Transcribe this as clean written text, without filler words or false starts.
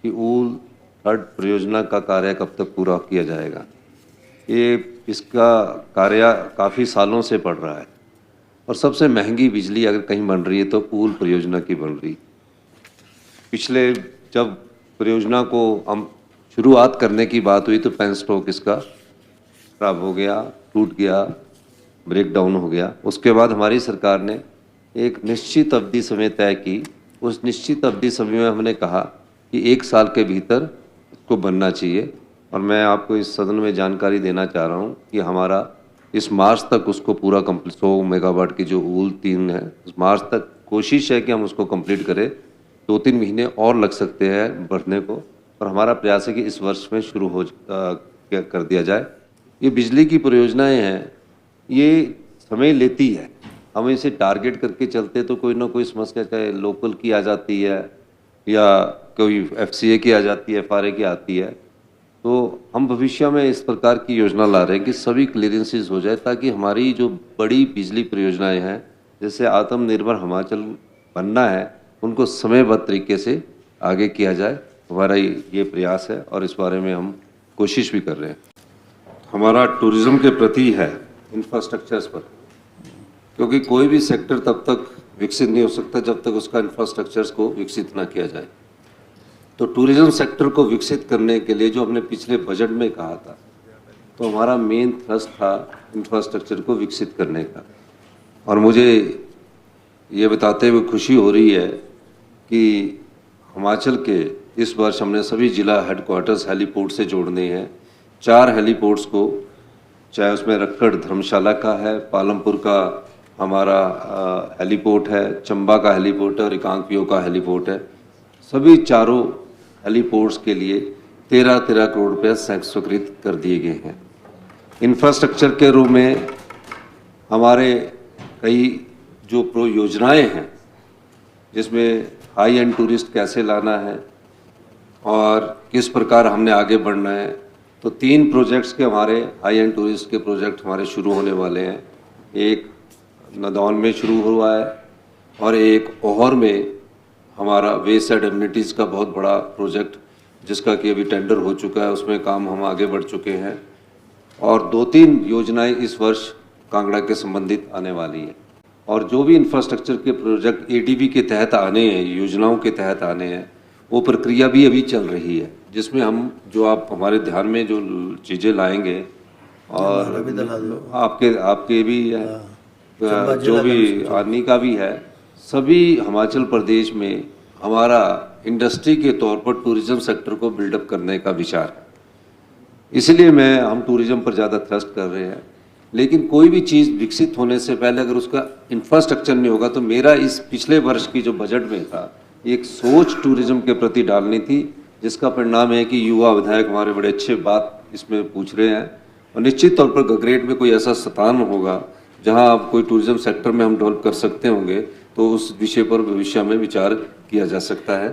कि ऊल हट परियोजना का कार्य कब तक पूरा किया जाएगा। इसका कार्य काफ़ी सालों से पड़ रहा है और सबसे महंगी बिजली अगर कहीं बन रही है तो ऊल परियोजना की बन रही। पिछले जब परियोजना को हम शुरुआत करने की बात हुई तो पेनस्टॉक इसका खराब हो गया, टूट गया, ब्रेक डाउन हो गया। उसके बाद हमारी सरकार ने एक निश्चित अवधि समय तय की। उस निश्चित अवधि समय में हमने कहा कि 1 साल के भीतर उसको बनना चाहिए और मैं आपको इस सदन में जानकारी देना चाह रहा हूँ कि हमारा इस मार्च तक उसको पूरा कंप्लीट 100 मेगावाट की जो ऊल 3 है, उस मार्च तक कोशिश है कि हम उसको कंप्लीट करें। 2-3 महीने और लग सकते हैं बढ़ने को, और हमारा प्रयास है कि इस वर्ष में शुरू कर दिया जाए। ये बिजली की परियोजनाएं हैं, ये समय लेती है। हम इसे टारगेट करके चलते तो कोई ना कोई समस्या, चाहे लोकल की आ जाती है या कोई एफसीए की आ जाती है, एफआरए की आती है। तो हम भविष्य में इस प्रकार की योजना ला रहे हैं कि सभी क्लियरेंसेस हो जाए ताकि हमारी जो बड़ी बिजली परियोजनाएं हैं, जैसे आत्मनिर्भर हिमाचल बनना है, उनको समयबद्ध तरीके से आगे किया जाए। हमारा ये प्रयास है और इस बारे में हम कोशिश भी कर रहे हैं। हमारा टूरिज्म के प्रति है इंफ्रास्ट्रक्चर्स पर, क्योंकि कोई भी सेक्टर तब तक विकसित नहीं हो सकता जब तक उसका इंफ्रास्ट्रक्चर्स को विकसित ना किया जाए। तो टूरिज्म सेक्टर को विकसित करने के लिए जो हमने पिछले बजट में कहा था, तो हमारा मेन थ्रस्ट था इंफ्रास्ट्रक्चर को विकसित करने का। और मुझे ये बताते हुए खुशी हो रही है कि हिमाचल के इस वर्ष हमने सभी जिला हेडक्वार्टर्स हेलीपोर्ट से जोड़ने हैं। 4 हेलीपोर्ट्स को, चाहे उसमें रक्कड़ धर्मशाला का है, पालमपुर का हमारा हेलीपोर्ट है, चंबा का हेलीपोर्ट है और रिकांगपिओ का हेलीपोर्ट है। सभी चारों हेलीपोर्ट्स के लिए 13-13 करोड़ रुपये स्वीकृत कर दिए गए हैं। इंफ्रास्ट्रक्चर के रूप में हमारे कई जो योजनाएं हैं, जिसमें हाई एंड टूरिस्ट कैसे लाना है और किस प्रकार हमने आगे बढ़ना है, तो 3 प्रोजेक्ट्स के हमारे हाई एंड टूरिस्ट के प्रोजेक्ट हमारे शुरू होने वाले हैं। एक नदौन में शुरू हुआ है और एक ओहर में हमारा वेस्ट साइड एमिनिटीज़ का बहुत बड़ा प्रोजेक्ट, जिसका कि अभी टेंडर हो चुका है, उसमें काम हम आगे बढ़ चुके हैं। और 2-3 योजनाएं इस वर्ष कांगड़ा के संबंधित आने वाली हैं। और जो भी इंफ्रास्ट्रक्चर के प्रोजेक्ट एडीबी के तहत आने हैं, योजनाओं के तहत आने हैं, वो प्रक्रिया भी अभी चल रही है, जिसमें हम जो आप हमारे ध्यान में जो चीज़ें लाएंगे और आपके भी है, जो भी आदमी का भी है, सभी हिमाचल प्रदेश में हमारा इंडस्ट्री के तौर पर टूरिज्म सेक्टर को बिल्डअप करने का विचार है। इसलिए हम टूरिज्म पर ज़्यादा थ्रस्ट कर रहे हैं। लेकिन कोई भी चीज़ विकसित होने से पहले अगर उसका इंफ्रास्ट्रक्चर नहीं होगा, तो मेरा इस पिछले वर्ष की जो बजट में था, एक सोच टूरिज्म के प्रति डालनी थी, जिसका परिणाम है कि युवा विधायक हमारे बड़े अच्छे बात इसमें पूछ रहे हैं। और निश्चित तौर पर गगरेट में कोई ऐसा स्थान होगा जहां आप कोई टूरिज्म सेक्टर में हम डेवलप कर सकते होंगे, तो उस विषय पर भविष्य में विचार किया जा सकता है।